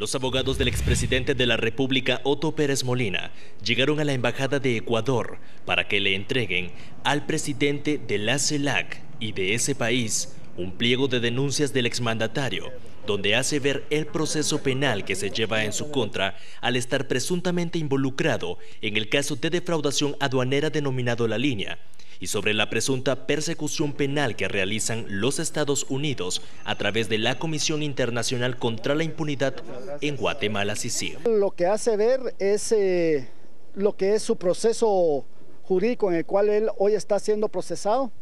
Los abogados del expresidente de la República, Otto Pérez Molina, llegaron a la Embajada de Ecuador para que le entreguen al presidente de la CELAC y de ese país un pliego de denuncias del exmandatario, donde hace ver el proceso penal que se lleva en su contra al estar presuntamente involucrado en el caso de defraudación aduanera denominado La Línea, y sobre la presunta persecución penal que realizan los Estados Unidos a través de la Comisión Internacional contra la Impunidad en Guatemala, CICIG. Lo que hace ver es lo que es su proceso jurídico en el cual él hoy está siendo procesado.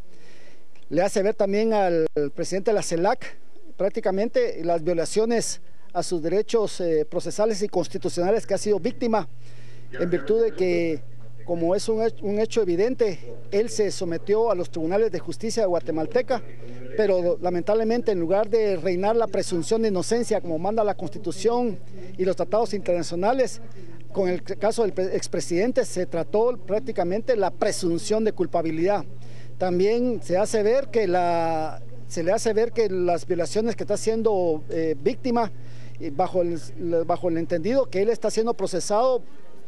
Le hace ver también al presidente de la CELAC prácticamente las violaciones a sus derechos procesales y constitucionales que ha sido víctima, en virtud de que, como es un hecho evidente, él se sometió a los tribunales de justicia guatemalteca, pero lamentablemente, en lugar de reinar la presunción de inocencia como manda la Constitución y los tratados internacionales, con el caso del expresidente se trató prácticamente la presunción de culpabilidad. También se le hace ver que las violaciones que está siendo víctima, bajo el entendido que él está siendo procesado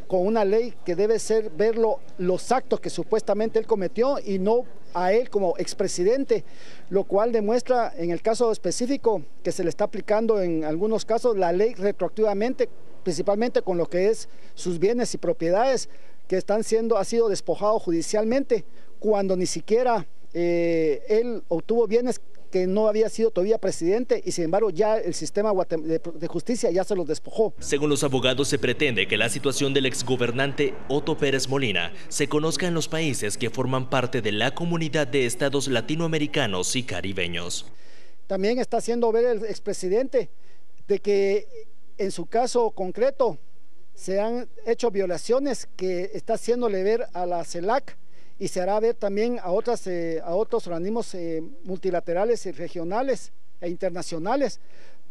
con una ley que debe ser verlo los actos que supuestamente él cometió y no a él como expresidente, lo cual demuestra en el caso específico que se le está aplicando en algunos casos la ley retroactivamente, principalmente con lo que es sus bienes y propiedades que ha sido despojado judicialmente, cuando ni siquiera él obtuvo bienes que no había sido todavía presidente y sin embargo ya el sistema de justicia ya se los despojó. Según los abogados, se pretende que la situación del exgobernante Otto Pérez Molina se conozca en los países que forman parte de la comunidad de estados latinoamericanos y caribeños. También está haciendo ver el expresidente de que en su caso concreto se han hecho violaciones que está haciéndole ver a la CELAC, y se hará ver también a otros organismos multilaterales y regionales e internacionales,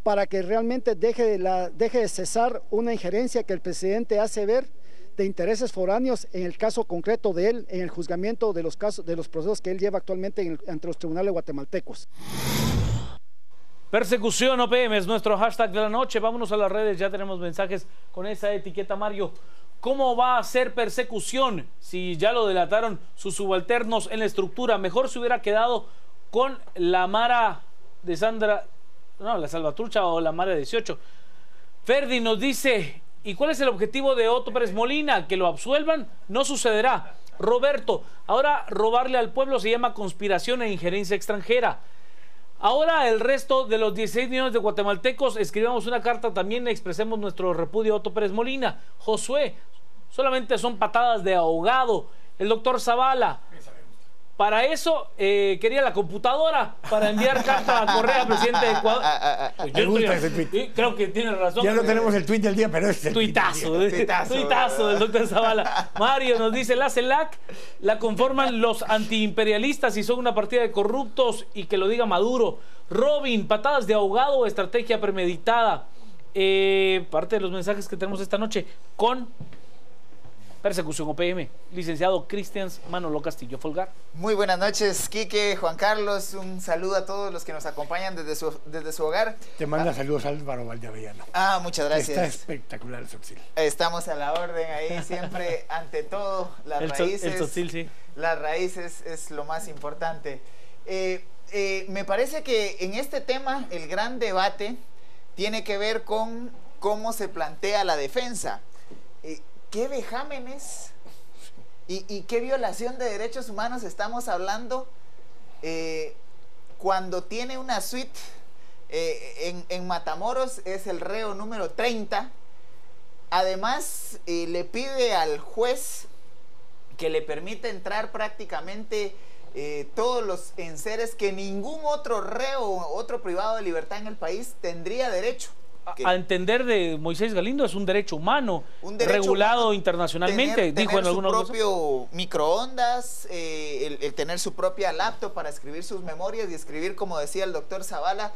para que realmente deje de cesar una injerencia que el presidente hace ver de intereses foráneos en el caso concreto de él, en el juzgamiento de los procesos que él lleva actualmente ante los tribunales guatemaltecos. Persecución OPM es nuestro hashtag de la noche. Vámonos a las redes, ya tenemos mensajes con esa etiqueta, Mario. ¿Cómo va a ser persecución si ya lo delataron sus subalternos en la estructura? Mejor se hubiera quedado con la Mara de Sandra, no, la Salvatrucha o la Mara 18. Ferdi nos dice, ¿y cuál es el objetivo de Otto Pérez Molina? ¿Que lo absuelvan? No sucederá. Roberto, ahora robarle al pueblo se llama conspiración e injerencia extranjera. Ahora el resto de los 16 millones de guatemaltecos escribamos una carta también, expresemos nuestro repudio a Otto Pérez Molina. Josué, solamente son patadas de ahogado. El doctor Zavala, para eso quería la computadora para enviar carta a Correa, presidente de Ecuador. Me gusta ese tweet. Creo que tiene razón. Ya no tenemos el tweet del día, pero es el tuitazo del doctor Zavala. Mario nos dice, la CELAC la conforman los antiimperialistas y son una partida de corruptos, y que lo diga Maduro. Robin, patadas de ahogado o estrategia premeditada. Parte de los mensajes que tenemos esta noche con persecución OPM. Licenciado Cristians Manolo Castillo Folgar. Muy buenas noches, Quique, Juan Carlos. Un saludo a todos los que nos acompañan desde su hogar. Te manda saludos Álvaro Valdeavellano. Muchas gracias. Está espectacular el Soxil. Estamos a la orden ahí, siempre ante todo. Las raíces. El Soxil, sí. Las raíces es lo más importante. Me parece que en este tema el gran debate tiene que ver con cómo se plantea la defensa. ¿Qué vejámenes y qué violación de derechos humanos estamos hablando cuando tiene una suite en Matamoros? Es el reo número 30. Además, le pide al juez que le permita entrar prácticamente todos los enseres que ningún otro reo o otro privado de libertad en el país tendría derecho. A entender de Moisés Galindo, es un derecho humano, regulado humano, internacionalmente, dijo en algunos casos. Su propio microondas, el tener su propia laptop para escribir sus memorias y escribir, como decía el doctor Zavala,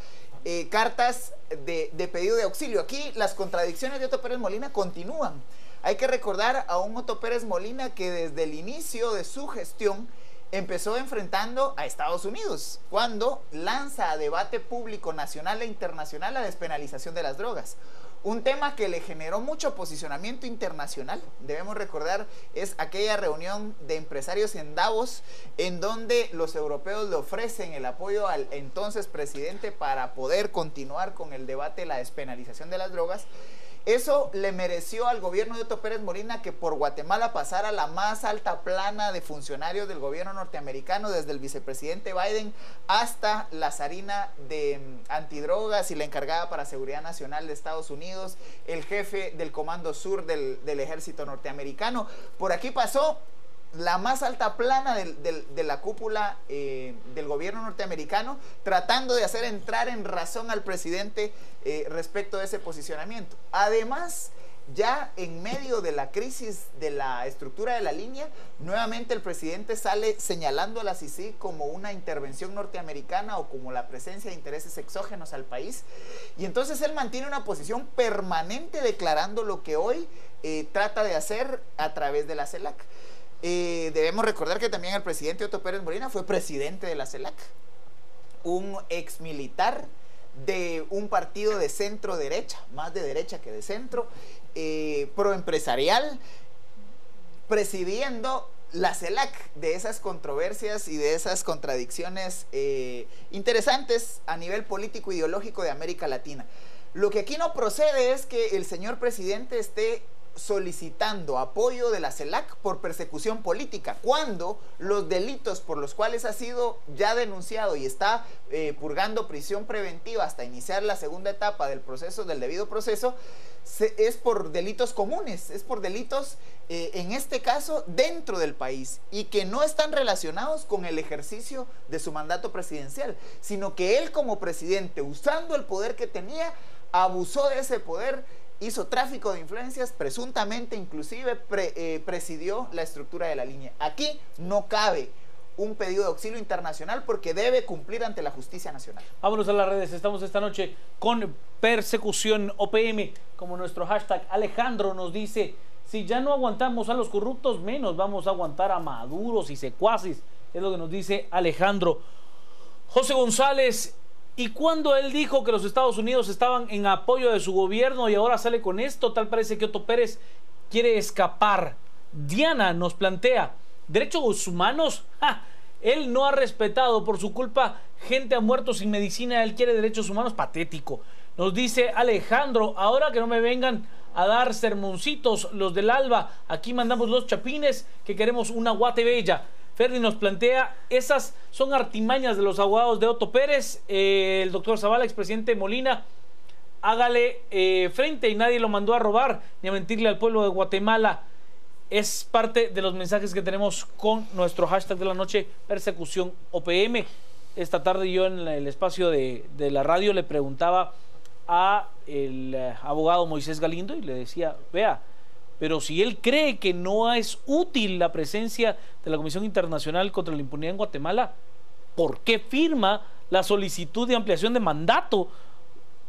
cartas de pedido de auxilio. Aquí las contradicciones de Otto Pérez Molina continúan. Hay que recordar a un Otto Pérez Molina que desde el inicio de su gestión empezó enfrentando a Estados Unidos cuando lanza a debate público nacional e internacional la despenalización de las drogas. Un tema que le generó mucho posicionamiento internacional, debemos recordar, es aquella reunión de empresarios en Davos, en donde los europeos le ofrecen el apoyo al entonces presidente para poder continuar con el debate de la despenalización de las drogas. Eso le mereció al gobierno de Otto Pérez Molina que por Guatemala pasara la más alta plana de funcionarios del gobierno norteamericano, desde el vicepresidente Biden hasta la zarina de antidrogas y la encargada para seguridad nacional de Estados Unidos, el jefe del Comando Sur del ejército norteamericano. Por aquí pasó la más alta plana de la cúpula del gobierno norteamericano, tratando de hacer entrar en razón al presidente respecto de ese posicionamiento. Además, ya en medio de la crisis de la estructura de la línea, nuevamente el presidente sale señalando a la CICIG como una intervención norteamericana o como la presencia de intereses exógenos al país. Y entonces él mantiene una posición permanente declarando lo que hoy trata de hacer a través de la CELAC. Debemos recordar que también el presidente Otto Pérez Molina fue presidente de la CELAC, un ex militar de un partido de centro derecha, más de derecha que de centro, proempresarial, presidiendo la CELAC, de esas controversias y de esas contradicciones interesantes a nivel político ideológico de América Latina. Lo que aquí no procede es que el señor presidente esté solicitando apoyo de la CELAC por persecución política, cuando los delitos por los cuales ha sido ya denunciado y está purgando prisión preventiva hasta iniciar la segunda etapa del proceso, del debido proceso, es por delitos comunes, es por delitos en este caso dentro del país, y que no están relacionados con el ejercicio de su mandato presidencial, sino que él como presidente, usando el poder que tenía, abusó de ese poder, hizo tráfico de influencias, presuntamente inclusive presidió la estructura de la línea. Aquí no cabe un pedido de auxilio internacional porque debe cumplir ante la justicia nacional. Vámonos a las redes, estamos esta noche con Persecución OPM, como nuestro hashtag. Alejandro nos dice: si ya no aguantamos a los corruptos, menos vamos a aguantar a maduros y secuaces, es lo que nos dice Alejandro. José González: y cuando él dijo que los Estados Unidos estaban en apoyo de su gobierno y ahora sale con esto, tal parece que Otto Pérez quiere escapar. Diana nos plantea: derechos humanos, él no ha respetado, por su culpa gente ha muerto sin medicina, él quiere derechos humanos, patético. Nos dice Alejandro: ahora que no me vengan a dar sermoncitos los del ALBA, aquí mandamos los chapines que queremos una Guate bella. Ferdi nos plantea: esas son artimañas de los abogados de Otto Pérez. El doctor Zavala, expresidente Molina, hágale frente, y nadie lo mandó a robar ni a mentirle al pueblo de Guatemala. Es parte de los mensajes que tenemos con nuestro hashtag de la noche, Persecución OPM. Esta tarde yo en el espacio de la radio le preguntaba a el abogado Moisés Galindo y le decía: vea, pero si él cree que no es útil la presencia de la Comisión Internacional contra la Impunidad en Guatemala, ¿por qué firma la solicitud de ampliación de mandato?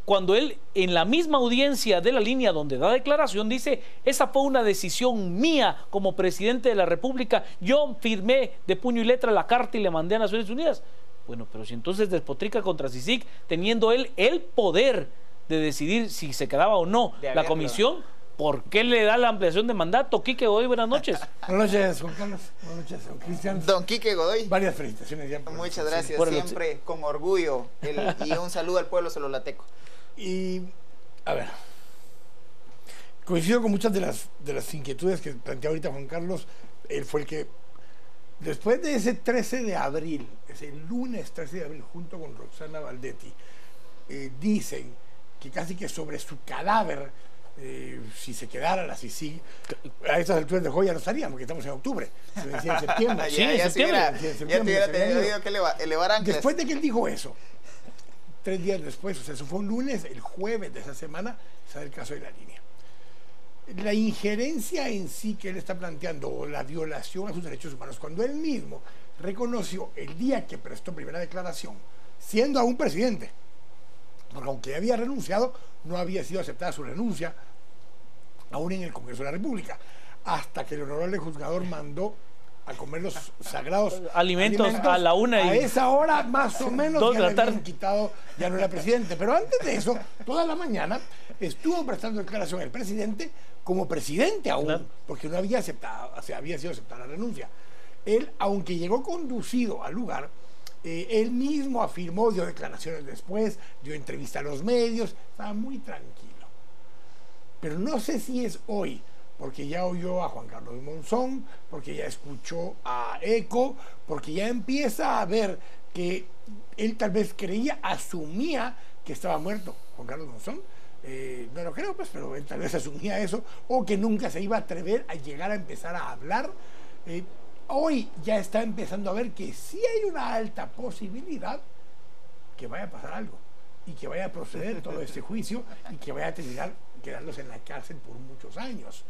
Cuando él, en la misma audiencia de la línea donde da declaración, dice: esa fue una decisión mía como presidente de la República, yo firmé de puño y letra la carta y le mandé a Naciones Unidas. Bueno, pero si entonces despotrica contra CICIG, teniendo él el poder de decidir si se quedaba o no la comisión, ¿por qué le da la ampliación de mandato? Quique Godoy, buenas noches. Buenas noches, Juan Carlos. Buenas noches, don Cristian. Don Quique Godoy. Varias felicitaciones ya. Muchas gracias, siempre con orgullo. Y un saludo al pueblo sololateco. Y, a ver, coincido con muchas de las inquietudes que plantea ahorita Juan Carlos. Él fue el que, después de ese 13 de abril, ese lunes 13 de abril, junto con Roxana Valdetti, dicen que casi que sobre su cadáver, si se quedara la CICIG, a estas alturas de joya no estaríamos, porque estamos en octubre, se decía en septiembre. Sí, en septiembre. Ya tuviera tenido que elevar anclas. Después de que él dijo eso, 3 días después, o sea, eso fue un lunes, el jueves de esa semana, sale el caso de la línea. La injerencia en sí que él está planteando, o la violación a sus derechos humanos, cuando él mismo reconoció el día que prestó primera declaración, siendo aún presidente, porque aunque había renunciado, no había sido aceptada su renuncia aún en el Congreso de la República, hasta que el honorable juzgador mandó a comer los sagrados alimentos a la 1 a esa hora más o menos 2 ya de le la habían tarde. quitado, ya no era presidente. Pero antes de eso, toda la mañana estuvo prestando declaración el presidente como presidente aún, Claro. porque no había aceptado, o sea, había sido aceptada la renuncia. Él, aunque llegó conducido al lugar, él mismo afirmó, dio declaraciones después, dio entrevista a los medios, estaba muy tranquilo. Pero no sé si es hoy, porque ya oyó a Juan Carlos Monzón, porque ya escuchó a Eco, porque ya empieza a ver que él tal vez creía, asumía que estaba muerto Juan Carlos Monzón. No lo creo, pues, pero él tal vez asumía eso, o que nunca se iba a atrever a llegar a empezar a hablar. Hoy ya está empezando a ver que sí hay una alta posibilidad que vaya a pasar algo y que vaya a proceder todo este juicio y que vaya a terminar quedándose en la cárcel por muchos años.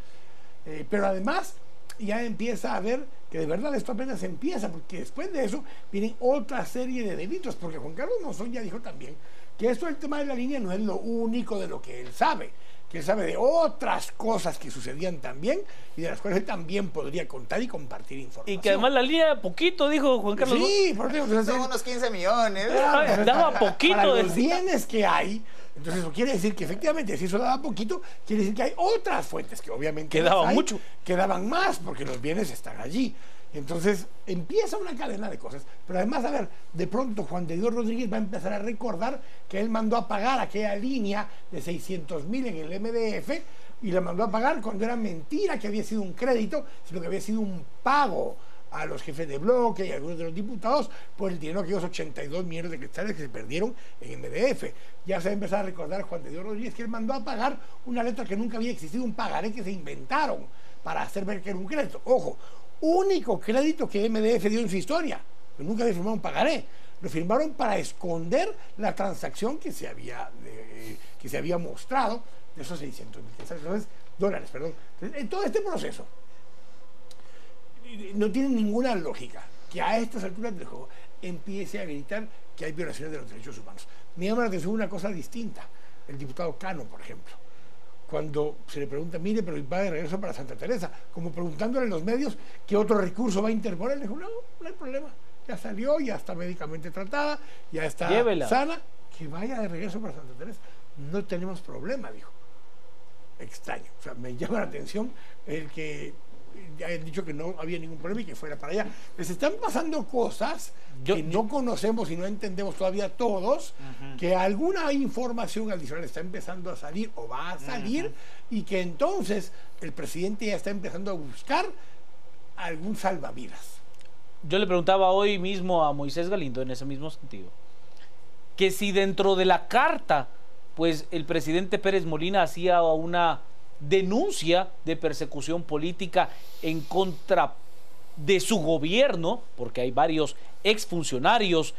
Pero además ya empieza a ver que de verdad esto apenas empieza, porque después de eso vienen otra serie de delitos, porque Juan Carlos Monzón ya dijo también que esto del tema de la línea no es lo único de lo que él sabe, que él sabe de otras cosas que sucedían también y de las cuales él también podría contar y compartir información. Y que además la línea poquito, dijo Juan Carlos. Sí, por eso entonces, Son unos 15 millones. Daba poquito para de- los bienes que hay. Entonces eso quiere decir que efectivamente si eso daba poquito, quiere decir que hay otras fuentes que obviamente Que daban las hay, mucho. que daban más porque los bienes están allí. Entonces empieza una cadena de cosas. Pero además, a ver, de pronto Juan de Dios Rodríguez va a empezar a recordar que él mandó a pagar aquella línea de 600.000 en el MDF y la mandó a pagar cuando era mentira que había sido un crédito, sino que había sido un pago a los jefes de bloque y a algunos de los diputados por el dinero que aquellos 82 millones de quetzales que se perdieron en MDF. Ya se va a empezar a recordar Juan de Dios Rodríguez que él mandó a pagar una letra que nunca había existido, un pagaré que se inventaron para hacer ver que era un crédito. Ojo, único crédito que MDF dio en su historia, que nunca había firmado un pagaré. Lo firmaron para esconder la transacción que se había mostrado de esos 600.000 quetzales, dólares, perdón. Entonces, en todo este proceso no tiene ninguna lógica que a estas alturas del juego empiece a gritar que hay violaciones de los derechos humanos. Me llama la atención una cosa distinta. El diputado Cano, por ejemplo, cuando se le pregunta, mire, pero va de regreso para Santa Teresa, como preguntándole en los medios qué otro recurso va a interponer, le dijo, no, no hay problema, ya salió, ya está médicamente tratada, ya está Llévela. sana, que vaya de regreso para Santa Teresa. No tenemos problema, dijo. Extraño, o sea, me llama la atención el que ya han dicho que no había ningún problema y que fuera para allá. Les están pasando cosas que no conocemos y no entendemos todavía todos, que alguna información adicional está empezando a salir o va a salir y que entonces el presidente ya está empezando a buscar algún salvavidas. Yo le preguntaba hoy mismo a Moisés Galindo en ese mismo sentido, que si dentro de la carta, pues el presidente Pérez Molina hacía una denuncia de persecución política en contra de su gobierno, porque hay varios exfuncionarios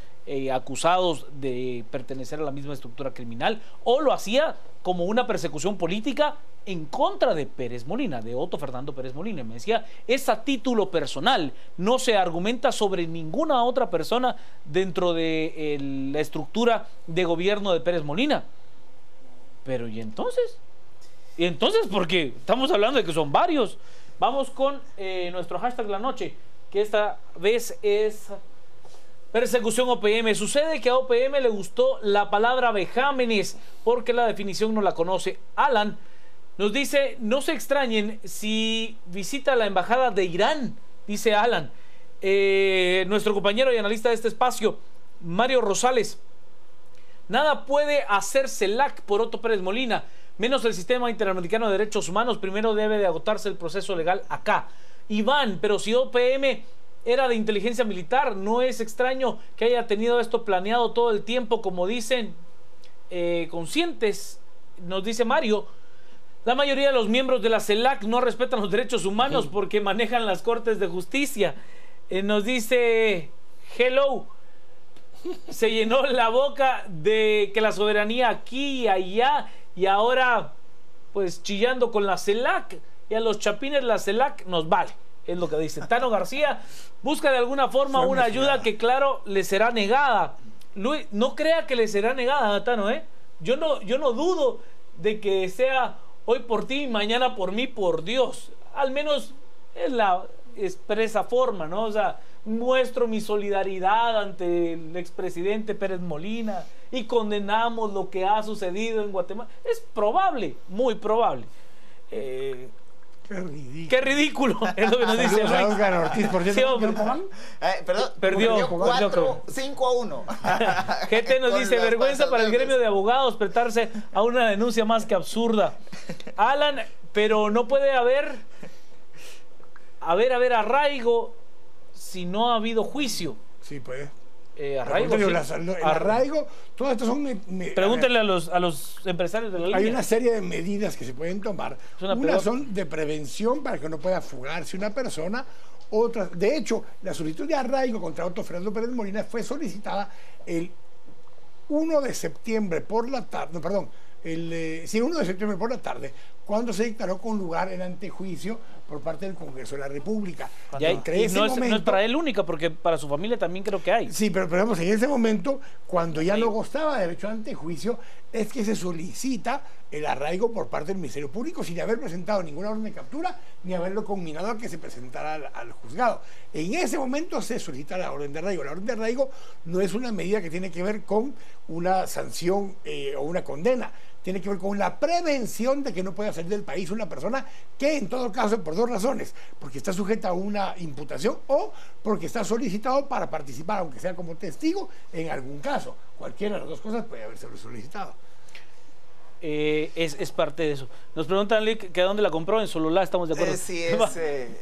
acusados de pertenecer a la misma estructura criminal, o lo hacía como una persecución política en contra de Pérez Molina, de Otto Fernando Pérez Molina. Me decía, es a título personal, no se argumenta sobre ninguna otra persona dentro de la estructura de gobierno de Pérez Molina. Pero ¿y entonces? ¿Y entonces por qué? Estamos hablando de que son varios. Vamos con nuestro hashtag de la noche, que esta vez es persecución OPM. Sucede que a OPM le gustó la palabra vejámenes porque la definición no la conoce. Alan nos dice, no se extrañen si visita la embajada de Irán, dice Alan. Nuestro compañero y analista de este espacio, Mario Rosales. Nada puede hacer CELAC por Otto Pérez Molina, menos el Sistema Interamericano de Derechos Humanos. Primero debe de agotarse el proceso legal acá. Iván, pero si OPM era de inteligencia militar, no es extraño que haya tenido esto planeado todo el tiempo, como dicen conscientes, nos dice Mario. La mayoría de los miembros de la CELAC no respetan los derechos humanos porque manejan las cortes de justicia. Nos dice Hello. Se llenó la boca de que la soberanía aquí y allá, y ahora pues chillando con la CELAC, y a los chapines la CELAC nos vale, es lo que dice. Tano García busca de alguna forma una ayuda que claro le será negada. Luis, no crea que le será negada, Tano, yo no dudo de que sea hoy por ti y mañana por mí, por Dios. Al menos es expresa forma, ¿no? O sea, muestro mi solidaridad ante el expresidente Pérez Molina y condenamos lo que ha sucedido en Guatemala. Es probable, muy probable. Qué ridículo. Qué ridículo, es lo que nos dice Saludos a Luis. Óscar Ortiz, por cierto. Sí, hombre. Perdón, Perdió 5-1. GT nos Con dice, los vergüenza para el pasaverdes. gremio de abogados prestarse a una denuncia más que absurda. Alan, pero no puede haber arraigo si no ha habido juicio. Sí, pues. Arraigo, sí. El arraigo, todas estas son... Pregúntenle a los empresarios de la Hay línea. una serie de medidas que se pueden tomar. Es una Unas pelota. son de prevención para que no pueda fugarse una persona. Otras, de hecho, la solicitud de arraigo contra Otto Fernando Pérez Molina fue solicitada el 1 de septiembre por la tarde, no, perdón, el 1 de septiembre por la tarde, cuando se dictaró con lugar el antejuicio por parte del Congreso de la República. Y ahí- Entre y ese no es momento- para él única, porque para su familia también creo que hay. Sí, pero digamos, en ese momento, cuando ya Sí. no gozaba de derecho a antejuicio, es que se solicita el arraigo por parte del Ministerio Público sin haber presentado ninguna orden de captura ni haberlo conminado a que se presentara al juzgado. En ese momento se solicita la orden de arraigo. La orden de arraigo no es una medida que tiene que ver con una sanción o una condena. Tiene que ver con la prevención de que no pueda salir del país una persona que, en todo caso, por dos razones: porque está sujeta a una imputación o porque está solicitado para participar, aunque sea como testigo, en algún caso. Cualquiera de las dos cosas puede haberse solicitado. Es parte de eso. Nos preguntan, Lick, que dónde la compró. En Sololá, estamos de acuerdo. Sí,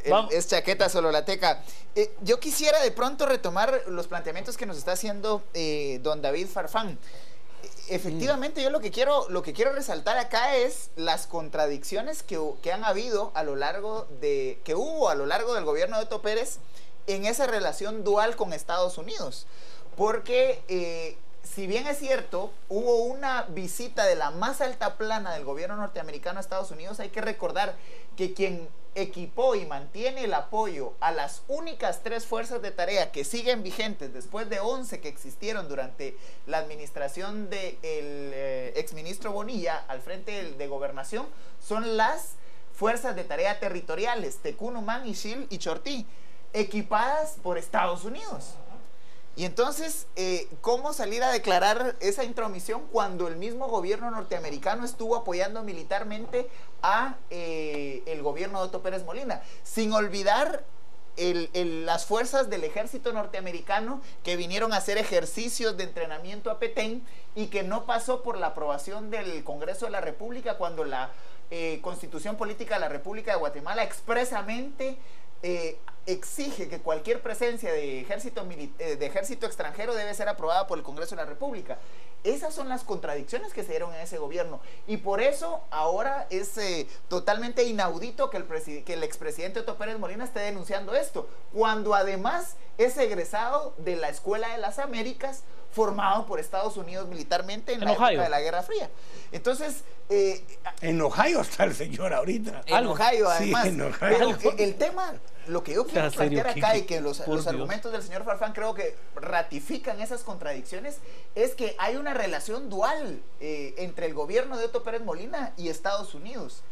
Vamos. es chaqueta sololateca. Yo quisiera de pronto retomar los planteamientos que nos está haciendo don David Farfán. Efectivamente, yo lo que quiero resaltar acá es las contradicciones que han habido a lo largo que hubo a lo largo del gobierno de Otto Pérez en esa relación dual con Estados Unidos. Porque si bien es cierto, hubo una visita de la más alta plana del gobierno norteamericano a Estados Unidos, hay que recordar que quien equipó y mantiene el apoyo a las únicas 3 fuerzas de tarea que siguen vigentes después de 11 que existieron durante la administración del exministro Bonilla al frente de Gobernación, son las fuerzas de tarea territoriales, Tecunumán, Ixil y Chortí, equipadas por Estados Unidos. Y entonces, ¿cómo salir a declarar esa intromisión cuando el mismo gobierno norteamericano estuvo apoyando militarmente a el gobierno de Otto Pérez Molina? Sin olvidar las fuerzas del ejército norteamericano que vinieron a hacer ejercicios de entrenamiento a Petén y que no pasó por la aprobación del Congreso de la República cuando la Constitución Política de la República de Guatemala expresamente exige que cualquier presencia de ejército extranjero debe ser aprobada por el Congreso de la República. Esas son las contradicciones que se dieron en ese gobierno y por eso ahora es totalmente inaudito que el expresidente Otto Pérez Molina esté denunciando esto, cuando además es egresado de la Escuela de las Américas, formado por Estados Unidos militarmente en la época de la Guerra Fría. Entonces, en Ohio está el señor ahorita. En Ohio, además. Sí, en Ohio. Pero el tema, lo que yo quiero plantear acá y que los Dios. argumentos del señor Farfán creo que ratifican esas contradicciones, es que hay una relación dual entre el gobierno de Otto Pérez Molina y Estados Unidos.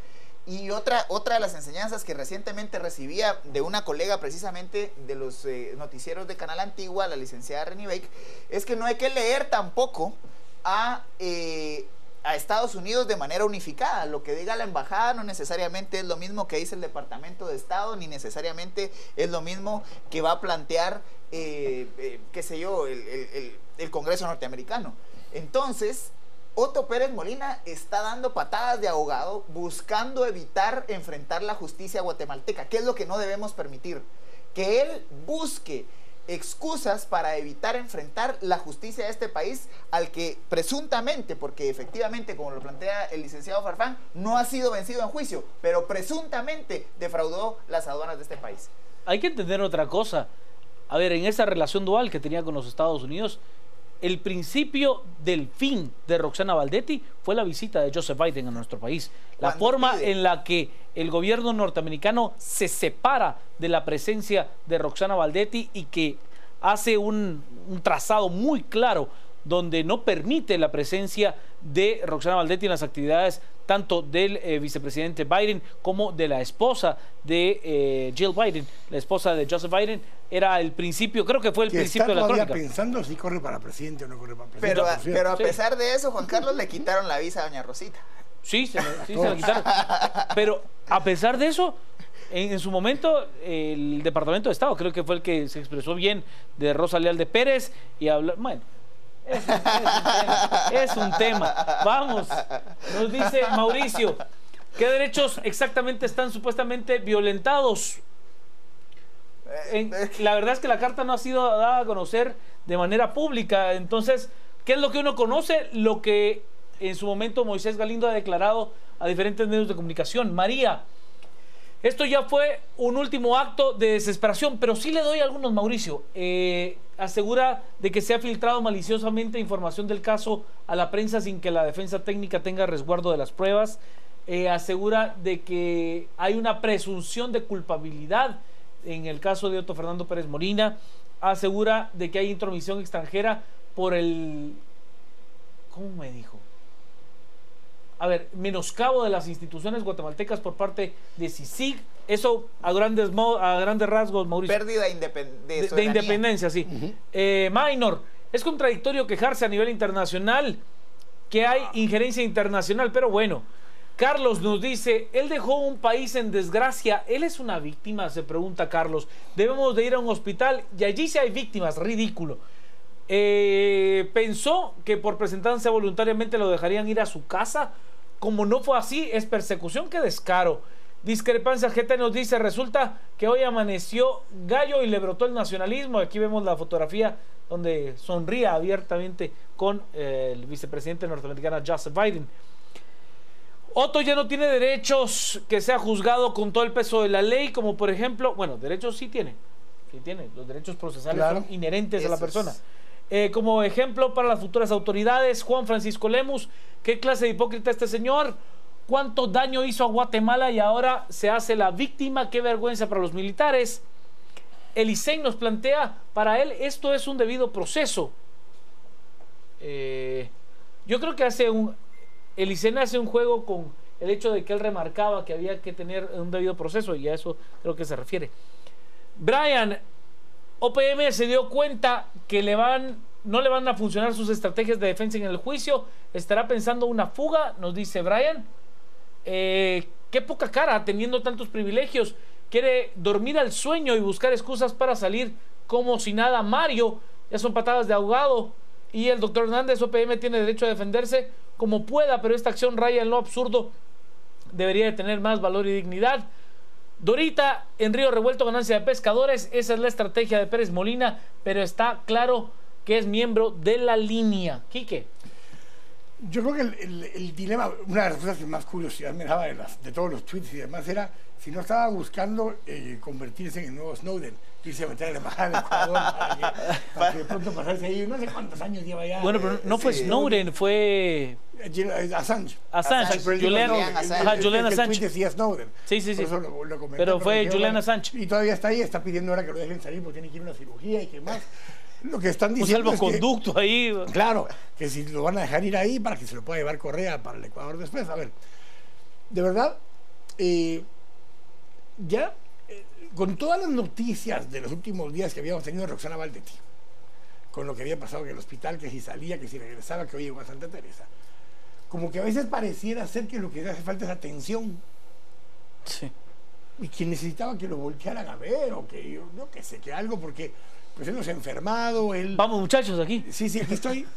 Y otra de las enseñanzas que recientemente recibía de una colega precisamente de los noticieros de Canal Antigua, la licenciada Reni Bake, es que no hay que leer tampoco a Estados Unidos de manera unificada. Lo que diga la embajada no necesariamente es lo mismo que dice el Departamento de Estado, ni necesariamente es lo mismo que va a plantear, qué sé yo, el Congreso norteamericano. Entonces, Otto Pérez Molina está dando patadas de ahogado buscando evitar enfrentar la justicia guatemalteca. ¿Qué es lo que no debemos permitir? Que él busque excusas para evitar enfrentar la justicia de este país al que presuntamente, porque efectivamente, como lo plantea el licenciado Farfán, no ha sido vencido en juicio, pero presuntamente defraudó las aduanas de este país. Hay que entender otra cosa. A ver, en esa relación dual que tenía con los Estados Unidos, el principio del fin de Roxana Valdetti fue la visita de Joseph Biden a nuestro país. La forma en la que el gobierno norteamericano se separa de la presencia de Roxana Valdetti y que hace un trazado muy claro donde no permite la presencia de Roxana Valdetti en las actividades tanto del vicepresidente Biden como de la esposa de Jill Biden, la esposa de Joseph Biden. Era el principio, creo que fue el principio de la crónica. Pensando si corre para presidente o no corre para presidente. Pero a pesar de eso, Juan Carlos, le quitaron la visa a doña Rosita. Sí, se la quitaron. Pero a pesar de eso, en su momento, el Departamento de Estado creo que fue el que se expresó bien de Rosa Leal de Pérez y habló. Bueno, es un tema. Vamos, nos dice Mauricio, ¿qué derechos exactamente están supuestamente violentados? La verdad es que la carta no ha sido dada a conocer de manera pública. Entonces, ¿qué es lo que uno conoce? Lo que en su momento Moisés Galindo ha declarado a diferentes medios de comunicación. María, esto ya fue un último acto de desesperación, pero sí le doy algunos, Mauricio. Asegura de que se ha filtrado maliciosamente información del caso a la prensa sin que la defensa técnica tenga resguardo de las pruebas. Asegura de que hay una presunción de culpabilidad en el caso de Otto Fernando Pérez Molina. Asegura de que hay intromisión extranjera por el... ¿Cómo me dijo? A ver, menoscabo de las instituciones guatemaltecas por parte de CICIG. Eso a grandes rasgos, Mauricio. Pérdida de independencia, sí. Minor, es contradictorio quejarse a nivel internacional que hay injerencia internacional, pero bueno. Carlos nos dice, él dejó un país en desgracia. ¿Él es una víctima? Se pregunta Carlos. Debemos de ir a un hospital y allí sí hay víctimas. Ridículo. Pensó que por presentarse voluntariamente lo dejarían ir a su casa. Como no fue así, es persecución. ¡Qué descaro! Discrepancia GT nos dice, resulta que hoy amaneció gallo y le brotó el nacionalismo. Aquí vemos la fotografía donde sonríe abiertamente con el vicepresidente norteamericano Joseph Biden. Otto ya no tiene derechos que sea juzgado con todo el peso de la ley, como por ejemplo, bueno, derechos sí tiene, los derechos procesales son inherentes a la persona. Como ejemplo para las futuras autoridades, Juan Francisco Lemus, ¿qué clase de hipócrita este señor? ¿Cuánto daño hizo a Guatemala y ahora se hace la víctima? ¡Qué vergüenza para los militares! Elisei nos plantea, para él esto es un debido proceso. Yo creo que Elisei hace un juego con el hecho de que él remarcaba que había que tener un debido proceso, y a eso creo que se refiere. Brian, OPM se dio cuenta que no le van a funcionar sus estrategias de defensa en el juicio. ¿Estará pensando una fuga? Nos dice Brian. Qué poca cara, teniendo tantos privilegios. Quiere dormir al sueño y buscar excusas para salir como si nada. Mario, ya son patadas de ahogado. Y el doctor Hernández, OPM tiene derecho a defenderse como pueda, pero esta acción raya en lo absurdo. Debería de tener más valor y dignidad. Dorita, en Río Revuelto, ganancia de pescadores. Esa es la estrategia de Pérez Molina, pero está claro que es miembro de la línea. Quique. Yo creo que el dilema, una de las cosas que más curiosidad me daba de todos los tweets y demás era si no estaba buscando convertirse en el nuevo Snowden, irse a meter a la embajada de Ecuador para que de pronto pasarse ahí, no sé cuántos años lleva ya. Bueno, pero no fue Snowden, fue Assange. Julian Assange. Decía Snowden. Sí. Lo pero fue Julian Assange. Y todavía está ahí, está pidiendo ahora que lo dejen salir porque tiene que ir a una cirugía y que más. Lo que están diciendo un salvoconducto es que, ahí. Claro, que si lo van a dejar ir ahí para que se lo pueda llevar Correa para el Ecuador después. A ver, de verdad, con todas las noticias de los últimos días que habíamos tenido de Roxana Valdetti, con lo que había pasado en el hospital, que si salía, que si regresaba, que hoy llegó a Santa Teresa, como que a veces pareciera ser que lo que hace falta es atención. Sí. Y que necesitaba que lo voltearan a ver, o que yo qué sé, que algo, porque pues él no se ha enfermado, él... Vamos, muchachos, aquí. Sí, aquí estoy.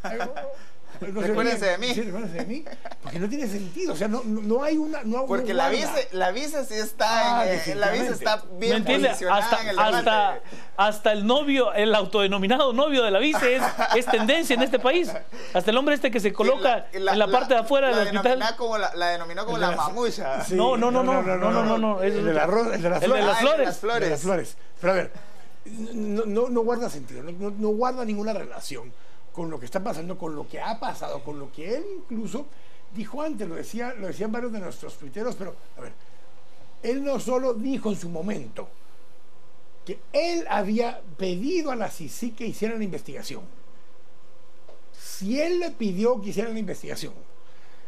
Recuérdense de mí. Sí, recuérdense de mí. Porque no tiene sentido. O sea, no hay una... Porque la visa sí está... la visa está bien posicionada hasta el novio, el autodenominado novio de la vice es tendencia en este país. Hasta el hombre este que se coloca en la parte de afuera del hospital. La denominó como la mamucha. Sí, no. El de las flores. Pero a ver, no guarda sentido, no guarda ninguna relación con lo que está pasando, con lo que ha pasado, con lo que él incluso dijo antes, lo decían varios de nuestros tuiteros, pero a ver, él no solo dijo en su momento que él había pedido a la CICIG que hicieran la investigación, si él le pidió que hicieran la investigación,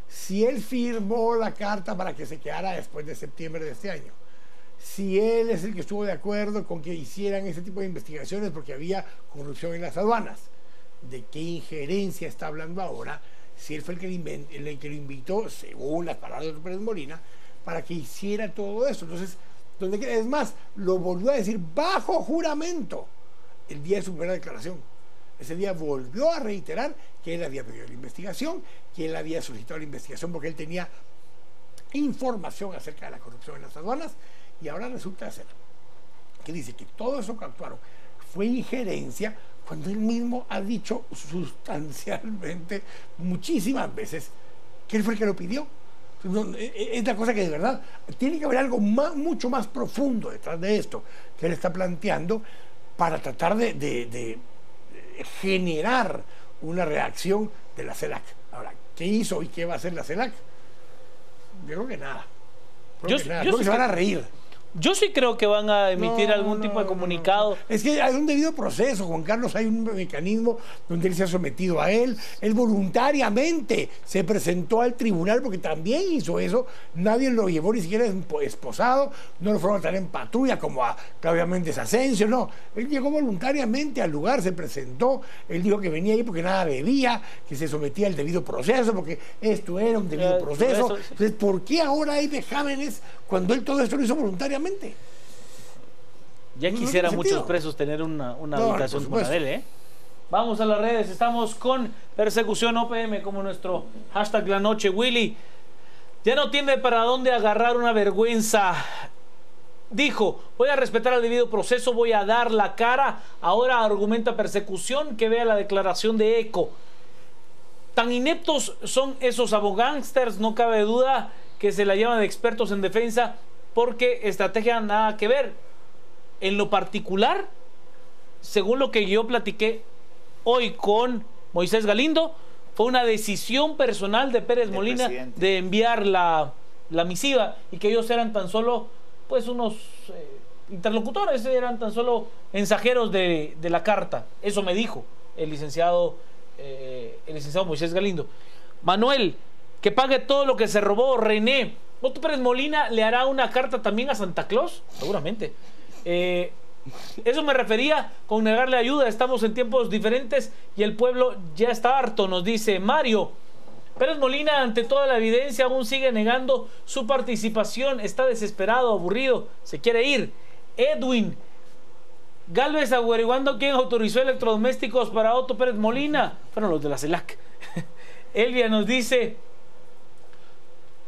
si él firmó la carta para que se quedara después de septiembre de este año, si él es el que estuvo de acuerdo con que hicieran ese tipo de investigaciones porque había corrupción en las aduanas, ¿de qué injerencia está hablando ahora? Si él fue el que lo invitó, según las palabras de Pérez Molina, para que hiciera todo eso. Entonces, es más, lo volvió a decir bajo juramento el día de su primera declaración. Ese día volvió a reiterar que él había pedido la investigación, que él había solicitado la investigación porque él tenía información acerca de la corrupción en las aduanas, y ahora resulta ser que dice que todo eso que actuaron fue injerencia, cuando él mismo ha dicho sustancialmente muchísimas veces que él fue el que lo pidió. Es la cosa que de verdad tiene que haber algo mucho más profundo detrás de esto que él está planteando para tratar de generar una reacción de la CELAC. Ahora, ¿qué hizo y qué va a hacer la CELAC? Yo creo que nada. Creo que se van a reír. Yo sí creo que van a emitir algún tipo de comunicado. Es que hay un debido proceso, Juan Carlos, hay un mecanismo donde él se ha sometido a él. Él voluntariamente se presentó al tribunal porque también hizo eso. Nadie lo llevó ni siquiera esposado, no lo fueron a traer en patrulla como a Claudia Méndez Asensio, no. Él llegó voluntariamente al lugar, se presentó, él dijo que venía ahí porque nada debía, que se sometía al debido proceso, porque esto era un debido proceso. Entonces, ¿por qué ahora hay vejámenes cuando él todo esto lo hizo voluntariamente? Ya quisiera muchos presos tener una habitación como la de él, ¿eh? Vamos a las redes, estamos con Persecución OPM como nuestro hashtag la noche. Willy, ya no tiene para dónde agarrar una vergüenza. Dijo, voy a respetar el debido proceso, voy a dar la cara. Ahora argumenta persecución, que vea la declaración de Eco. Tan ineptos son esos abogánsters, no cabe duda que se la llaman de expertos en defensa, porque estrategia nada que ver. En lo particular, según lo que yo platiqué hoy con Moisés Galindo, fue una decisión personal de Pérez Molina de enviar la misiva, y que ellos eran tan solo pues unos interlocutores, eran tan solo mensajeros de la carta. Eso me dijo el licenciado Moisés Galindo. Manuel, que pague todo lo que se robó. René, ¿Otto Pérez Molina le hará una carta también a Santa Claus? Seguramente. Eso me refería con negarle ayuda. Estamos en tiempos diferentes y el pueblo ya está harto, nos dice Mario. Pérez Molina, ante toda la evidencia, aún sigue negando su participación. Está desesperado, aburrido, se quiere ir. Edwin Galvez, averiguando quién autorizó electrodomésticos para Otto Pérez Molina. Fueron los de la CELAC. Elvia nos dice: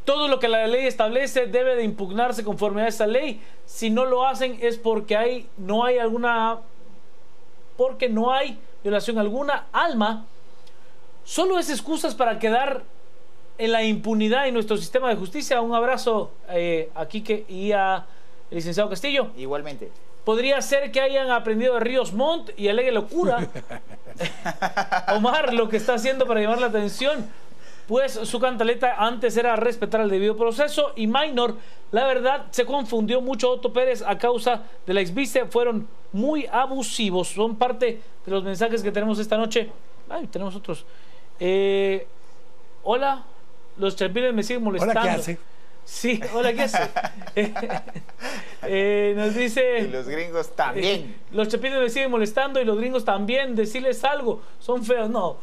todo lo que la ley establece debe de impugnarse conforme a esa ley. Si no lo hacen es porque no hay violación alguna. Alma, solo es excusas para quedar en la impunidad en nuestro sistema de justicia. Un abrazo a Quique y a el licenciado Castillo. Igualmente. Podría ser que hayan aprendido de Ríos Montt y alegue locura. Omar, lo que está haciendo para llamar la atención, pues su cantaleta antes era respetar el debido proceso. Y Minor, la verdad, se confundió mucho Otto Pérez a causa de la exvice. Fueron muy abusivos. Son parte de los mensajes que tenemos esta noche. Ay, tenemos otros. Hola, los chapines me siguen molestando. Hola, ¿qué hace? Sí, hola, ¿qué hace? Nos dice... Y los gringos también. Los chapines me siguen molestando y los gringos también. Decirles algo, son feos. No,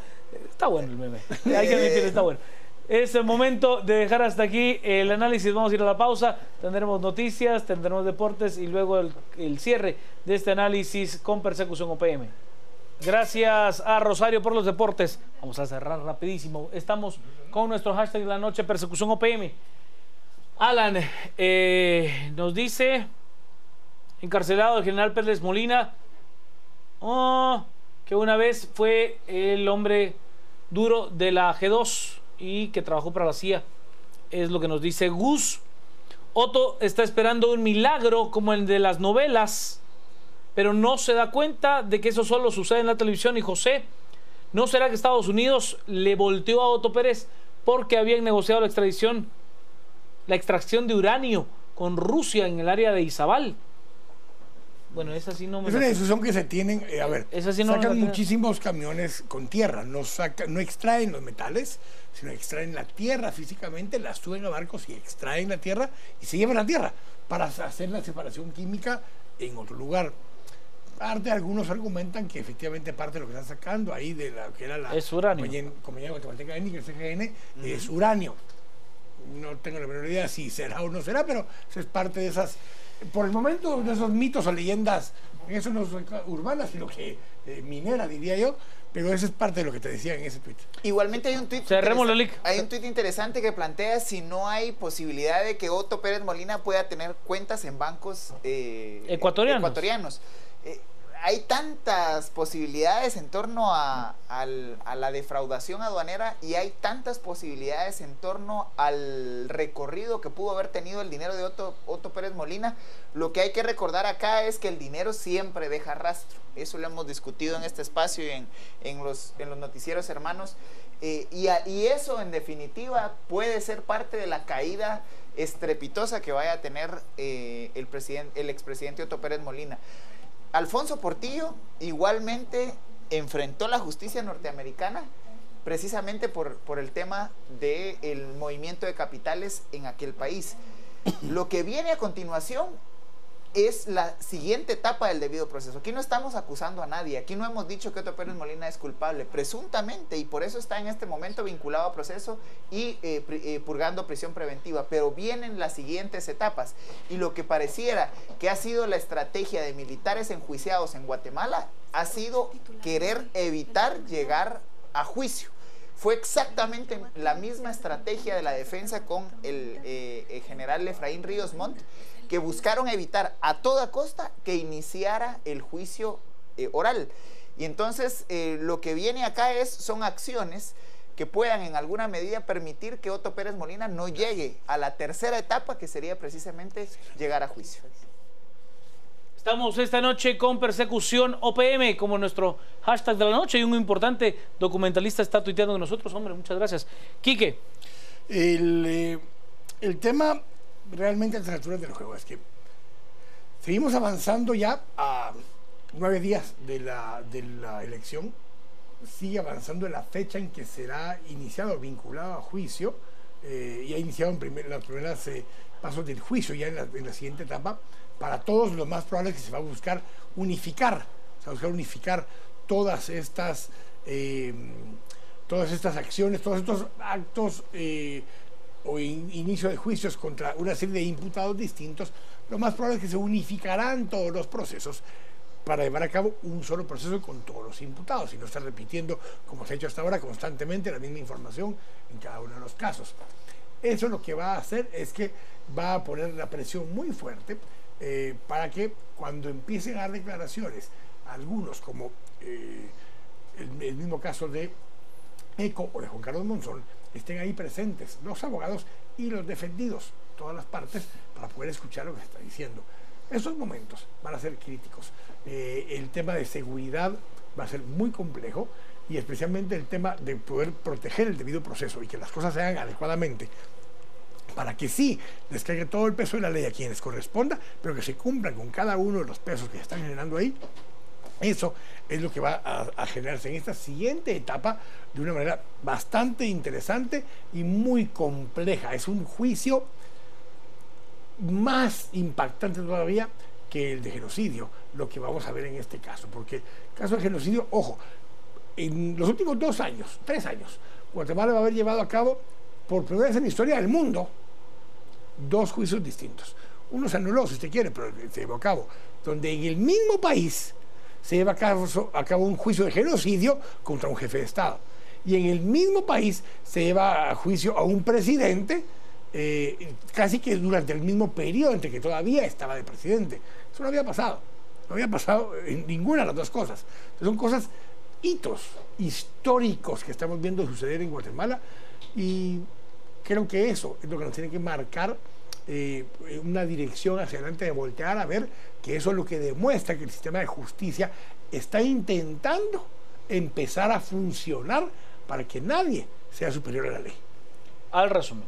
está bueno el meme. Hay que admitirlo, está bueno. Es el momento de dejar hasta aquí el análisis. Vamos a ir a la pausa. Tendremos noticias, tendremos deportes y luego el cierre de este análisis con Persecución OPM. Gracias a Rosario por los deportes. Vamos a cerrar rapidísimo. Estamos con nuestro hashtag de la noche, Persecución OPM. Alan nos dice: encarcelado el general Pérez Molina, que una vez fue el hombre duro de la G2 y que trabajó para la CIA. Es lo que nos dice Gus. Otto está esperando un milagro como el de las novelas, pero no se da cuenta de que eso solo sucede en la televisión. Y José, ¿no será que Estados Unidos le volteó a Otto Pérez porque habían negociado la extracción de uranio con Rusia en el área de Izabal? Bueno, esa sí no me... Es una discusión que se tienen, a ver, Esa sí no sacan la- muchísimos camiones con tierra, no extraen los metales, sino extraen la tierra físicamente, la suben a barcos y extraen la tierra y se llevan la tierra para hacer la separación química en otro lugar. Algunos argumentan que efectivamente parte de lo que están sacando ahí de la que era la Es uranio. compañía guatemalteca de níquel, CGN, es uranio. No tengo la menor idea si será o no será, pero eso es parte de esas, por el momento, de esos mitos o leyendas, eso no es urbanas, sino que minera, diría yo, pero eso es parte de lo que te decía en ese tweet. Igualmente hay un tuit Cerrémoslo, Lick. hay un tuit interesante que plantea si no hay posibilidad de que Otto Pérez Molina pueda tener cuentas en bancos ecuatorianos. Hay tantas posibilidades en torno a la defraudación aduanera y hay tantas posibilidades en torno al recorrido que pudo haber tenido el dinero de Otto Pérez Molina. Lo que hay que recordar acá es que el dinero siempre deja rastro. Eso lo hemos discutido en este espacio y en los noticieros hermanos. Y eso, en definitiva, puede ser parte de la caída estrepitosa que vaya a tener el expresidente Otto Pérez Molina. Alfonso Portillo igualmente enfrentó la justicia norteamericana precisamente por el tema del movimiento de capitales en aquel país. Lo que viene a continuación es la siguiente etapa del debido proceso. Aquí no estamos acusando a nadie, aquí no hemos dicho que Otto Pérez Molina es culpable, presuntamente, y por eso está en este momento vinculado a proceso y purgando prisión preventiva, pero vienen las siguientes etapas, y lo que pareciera que ha sido la estrategia de militares enjuiciados en Guatemala ha sido querer evitar llegar a juicio. Fue exactamente la misma estrategia de la defensa con el general Efraín Ríos Montt, que buscaron evitar a toda costa que iniciara el juicio oral. Y entonces lo que viene acá son acciones que puedan en alguna medida permitir que Otto Pérez Molina no llegue a la tercera etapa, que sería precisamente llegar a juicio. Estamos esta noche con Persecución OPM como nuestro hashtag de la noche, y un importante documentalista está tuiteando con nosotros. Hombre, muchas gracias. Quique. El tema realmente a las alturas del juego es que seguimos avanzando ya a 9 días de la elección, sigue avanzando en la fecha en que será iniciado, vinculado a juicio, y ha iniciado los primeros pasos del juicio ya en la siguiente etapa. Para todos, lo más probable es que se va a buscar unificar, todas estas acciones, todos estos actos o inicio de juicios contra una serie de imputados distintos. Lo más probable es que se unificarán todos los procesos para llevar a cabo un solo proceso con todos los imputados y no estar repitiendo, como se ha hecho hasta ahora, constantemente la misma información en cada uno de los casos. Eso lo que va a hacer es que va a poner la presión muy fuerte para que cuando empiecen a dar declaraciones, algunos como el mismo caso de ECO o de Juan Carlos Monzón, estén ahí presentes los abogados y los defendidos, todas las partes, para poder escuchar lo que se está diciendo. Esos momentos van a ser críticos. El tema de seguridad va a ser muy complejo, y especialmente el tema de poder proteger el debido proceso y que las cosas se hagan adecuadamente, para que sí les caiga todo el peso de la ley a quienes corresponda, pero que se cumplan con cada uno de los pesos que se están generando ahí. Eso es lo que va a generarse en esta siguiente etapa de una manera bastante interesante y muy compleja. Es un juicio más impactante todavía que el de genocidio, lo que vamos a ver en este caso, porque el caso de genocidio, ojo, en los últimos 3 años, Guatemala va a haber llevado a cabo por primera vez en la historia del mundo 2 juicios distintos. Uno se anuló, si usted quiere, pero se llevó a cabo, donde en el mismo país se lleva a cabo un juicio de genocidio contra un jefe de Estado, y en el mismo país se lleva a juicio a un presidente casi que durante el mismo periodo entre que todavía estaba de presidente. Eso no había pasado en ninguna de las dos cosas. Son cosas, hitos históricos que estamos viendo suceder en Guatemala, y creo que eso es lo que nos tiene que marcar una dirección hacia adelante, de voltear a ver que eso es lo que demuestra que el sistema de justicia está intentando empezar a funcionar para que nadie sea superior a la ley. Al resumen.